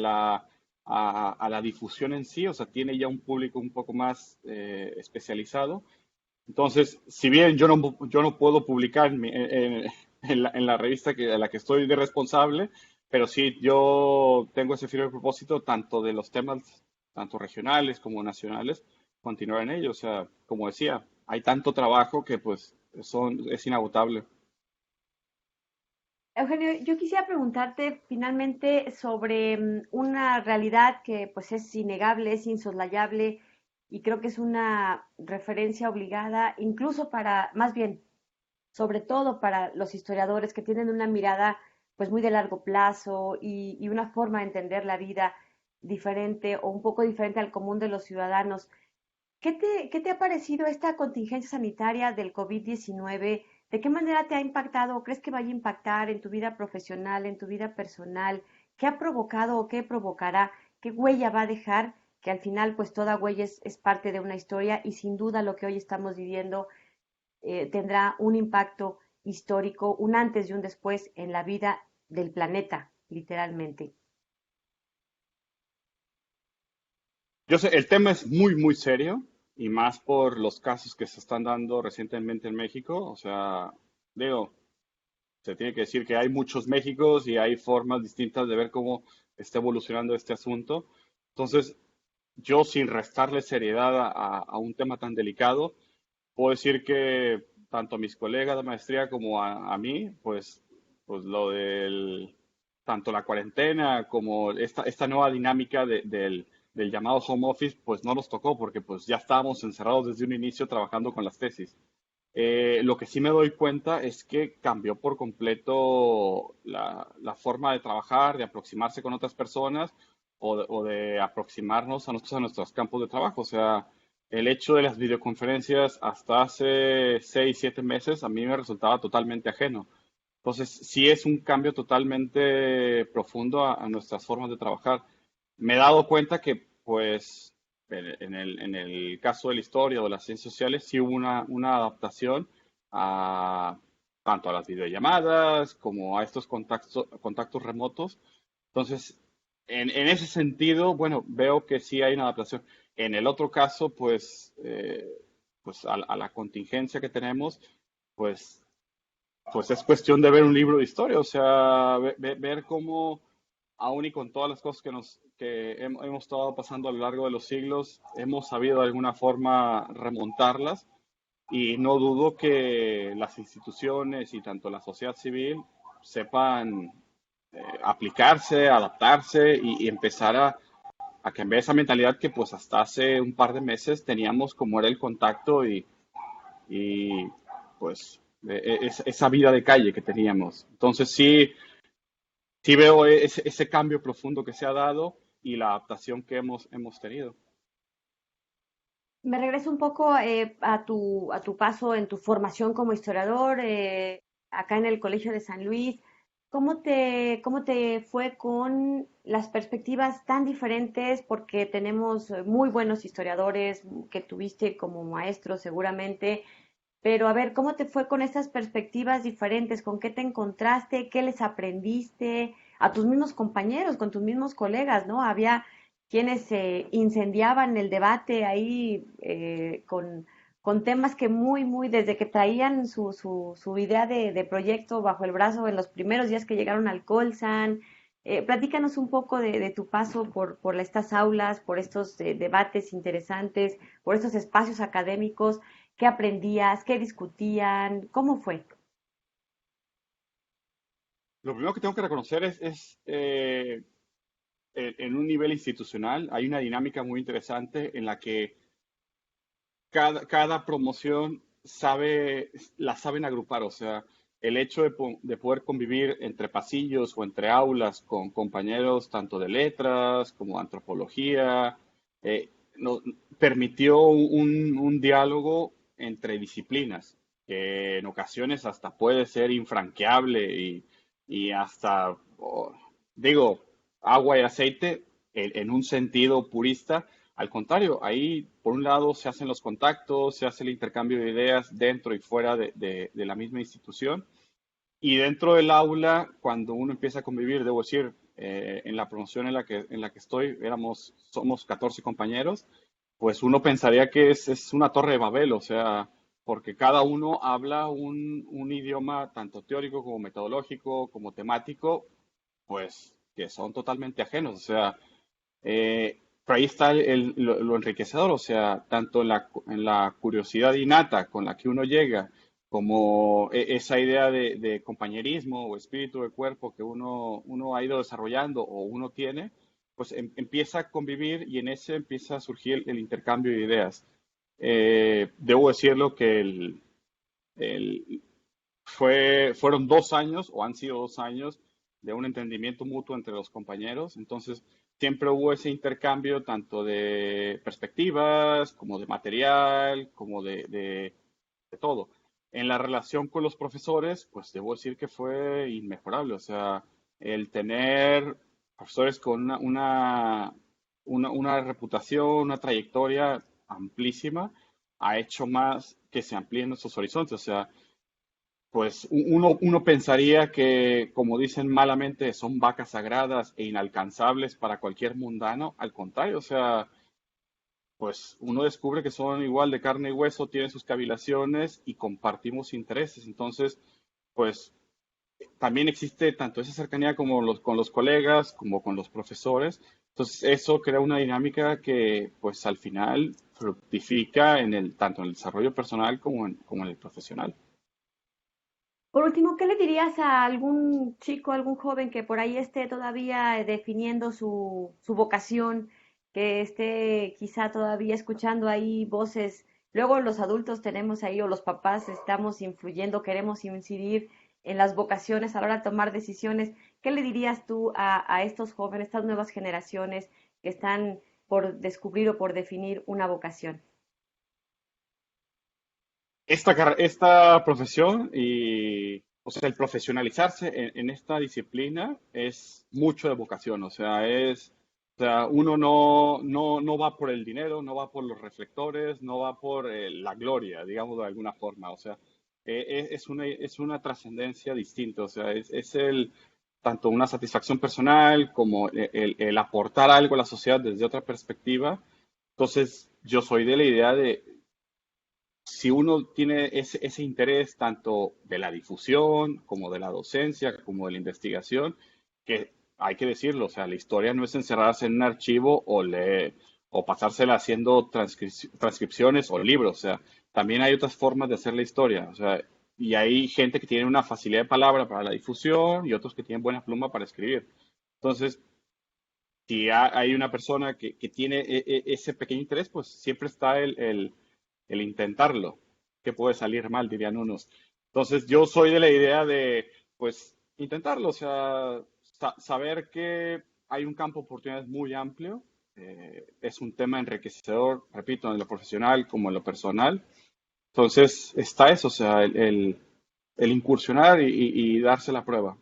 la difusión en sí, o sea, tiene ya un público un poco más especializado. Entonces, si bien yo no puedo publicar en la revista a la que estoy de responsable, pero sí yo tengo ese firme propósito tanto de los temas, tanto regionales como nacionales, continuar en ellos. O sea, como decía, hay tanto trabajo que pues es inagotable. Eugenio, yo quisiera preguntarte finalmente sobre una realidad que pues es innegable, es insoslayable y creo que es una referencia obligada, incluso para, más bien, sobre todo para los historiadores que tienen una mirada pues muy de largo plazo y una forma de entender la vida diferente o un poco diferente al común de los ciudadanos. ¿Qué te ha parecido esta contingencia sanitaria del COVID-19? ¿De qué manera te ha impactado o crees que vaya a impactar en tu vida profesional, en tu vida personal? ¿Qué ha provocado o qué provocará? ¿Qué huella va a dejar? Que al final, pues toda huella es parte de una historia y sin duda lo que hoy estamos viviendo tendrá un impacto histórico, un antes y un después en la vida del planeta, literalmente. Yo sé, el tema es muy, muy serio y más por los casos que se están dando recientemente en México. O sea, digo, se tiene que decir que hay muchos Méxicos y hay formas distintas de ver cómo está evolucionando este asunto. Entonces, yo sin restarle seriedad a un tema tan delicado, puedo decir que tanto a mis colegas de maestría como a mí, pues lo tanto la cuarentena como esta nueva dinámica del llamado home office, pues no nos tocó porque pues ya estábamos encerrados desde un inicio trabajando con las tesis. Lo que sí me doy cuenta es que cambió por completo la forma de trabajar, de aproximarse con otras personas o de aproximarnos a nosotros a nuestros campos de trabajo. O sea, el hecho de las videoconferencias hasta hace 6, 7 meses a mí me resultaba totalmente ajeno. Entonces, sí es un cambio totalmente profundo a nuestras formas de trabajar. Me he dado cuenta que, pues, en el caso de la historia o de las ciencias sociales, sí hubo una adaptación a tanto a las videollamadas como a estos contactos remotos. Entonces, en ese sentido, bueno, veo que sí hay una adaptación. En el otro caso, pues a la contingencia que tenemos, pues es cuestión de ver un libro de historia, o sea, ver cómo, aún y con todas las cosas que hemos estado pasando a lo largo de los siglos, hemos sabido de alguna forma remontarlas y no dudo que las instituciones y tanto la sociedad civil sepan aplicarse, adaptarse y empezar a cambiar esa mentalidad que pues hasta hace un par de meses teníamos como era el contacto y pues esa vida de calle que teníamos. Entonces sí veo ese cambio profundo que se ha dado y la adaptación que hemos tenido. Me regreso un poco a tu paso en tu formación como historiador, acá en el Colegio de San Luis. Cómo te fue con las perspectivas tan diferentes? Porque tenemos muy buenos historiadores que tuviste como maestros seguramente, pero a ver, ¿cómo te fue con estas perspectivas diferentes? ¿Con qué te encontraste? ¿Qué les aprendiste? A tus mismos compañeros, con tus mismos colegas, ¿no? Había quienes incendiaban el debate ahí con temas que desde que traían su idea de proyecto bajo el brazo en los primeros días que llegaron al Colsan. Platícanos un poco de tu paso por estas aulas, por estos debates interesantes, por estos espacios académicos. ¿Qué aprendías? ¿Qué discutían? ¿Cómo fue? Lo primero que tengo que reconocer en un nivel institucional hay una dinámica muy interesante en la que cada promoción la saben agrupar, o sea, el hecho de poder convivir entre pasillos o entre aulas con compañeros tanto de letras como antropología, nos permitió un diálogo entre disciplinas, que en ocasiones hasta puede ser infranqueable y hasta, digo, agua y aceite en un sentido purista. Al contrario, ahí por un lado se hacen los contactos, se hace el intercambio de ideas dentro y fuera de la misma institución. Y dentro del aula, cuando uno empieza a convivir, debo decir, en la promoción en la que estoy, somos 14 compañeros, pues uno pensaría que es una torre de Babel, o sea, porque cada uno habla un idioma tanto teórico como metodológico, como temático, pues que son totalmente ajenos, o sea, pero ahí está lo enriquecedor, o sea, tanto en la curiosidad innata con la que uno llega, como esa idea de compañerismo o espíritu de cuerpo que uno ha ido desarrollando o uno tiene, pues empieza a convivir y en ese empieza a surgir el intercambio de ideas. Debo decirlo que fueron 2 años o han sido 2 años de un entendimiento mutuo entre los compañeros. Entonces, siempre hubo ese intercambio tanto de perspectivas, como de material, como de todo. En la relación con los profesores, pues debo decir que fue inmejorable. O sea, el tener profesores con una reputación, una trayectoria amplísima, ha hecho más que se amplíen nuestros horizontes. O sea, pues uno pensaría que, como dicen malamente, son vacas sagradas e inalcanzables para cualquier mundano. Al contrario, o sea, pues uno descubre que son igual de carne y hueso, tienen sus cavilaciones y compartimos intereses. Entonces, pues también existe tanto esa cercanía como con los colegas, como con los profesores. Entonces, eso crea una dinámica que, pues al final, fructifica tanto en el desarrollo personal como en el profesional. Por último, ¿qué le dirías a algún chico, algún joven que por ahí esté todavía definiendo su vocación, que esté quizá todavía escuchando ahí voces? Luego los adultos tenemos ahí, o los papás estamos influyendo, queremos incidir en las vocaciones a la hora de tomar decisiones. ¿Qué le dirías tú a estos jóvenes, estas nuevas generaciones que están por descubrir o por definir una vocación? esta profesión o sea, el profesionalizarse en esta disciplina es mucho de vocación, o sea, uno no va por el dinero, no va por los reflectores, no va por la gloria, digamos de alguna forma, o sea, es una trascendencia distinta, o sea, tanto una satisfacción personal como el aportar algo a la sociedad desde otra perspectiva. Entonces, yo soy de la idea de si uno tiene ese interés tanto de la difusión como de la docencia, como de la investigación, que hay que decirlo, o sea, la historia no es encerrarse en un archivo o pasársela haciendo transcripciones o libros, o sea, también hay otras formas de hacer la historia, o sea, y hay gente que tiene una facilidad de palabra para la difusión y otros que tienen buena pluma para escribir. Entonces, si hay una persona que tiene ese pequeño interés, pues siempre está el intentarlo, que puede salir mal, dirían unos. Entonces, yo soy de la idea de, pues, intentarlo, o sea, saber que hay un campo de oportunidades muy amplio, es un tema enriquecedor, repito, en lo profesional como en lo personal. Entonces, está eso, o sea, el incursionar y darse la prueba.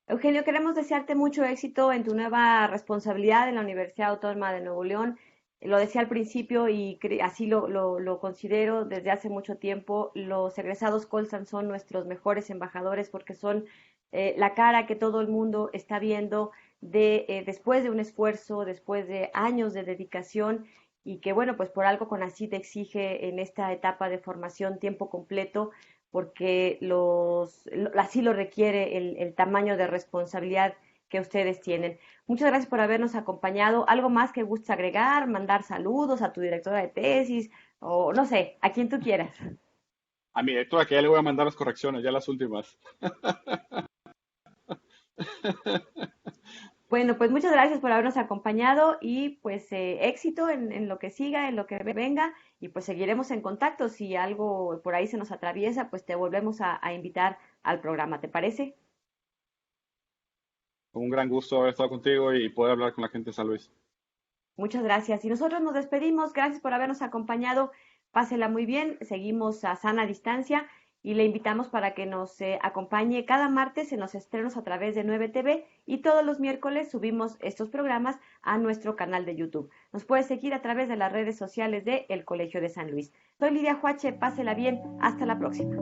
Eugenio, queremos desearte mucho éxito en tu nueva responsabilidad en la Universidad Autónoma de Nuevo León. Lo decía al principio y así lo considero desde hace mucho tiempo. Los egresados Colsan son nuestros mejores embajadores porque son la cara que todo el mundo está viendo después de un esfuerzo, después de años de dedicación y que bueno, pues por algo CONACYT exige en esta etapa de formación tiempo completo porque así lo requiere el tamaño de responsabilidad que ustedes tienen. Muchas gracias por habernos acompañado. ¿Algo más que gustes agregar? ¿Mandar saludos a tu directora de tesis? O no sé, a quien tú quieras. A mi directora, que ya le voy a mandar las correcciones, ya las últimas. Bueno, pues muchas gracias por habernos acompañado y pues éxito en lo que siga, en lo que venga y pues seguiremos en contacto. Si algo por ahí se nos atraviesa, pues te volvemos a invitar al programa, ¿te parece? Un gran gusto haber estado contigo y poder hablar con la gente de San Luis. Muchas gracias. Y nosotros nos despedimos. Gracias por habernos acompañado. Pásela muy bien. Seguimos a sana distancia y le invitamos para que nos acompañe cada martes en los estrenos a través de 9TV y todos los miércoles subimos estos programas a nuestro canal de YouTube. Nos puede seguir a través de las redes sociales de El Colegio de San Luis. Soy Lidia Juache. Pásela bien. Hasta la próxima.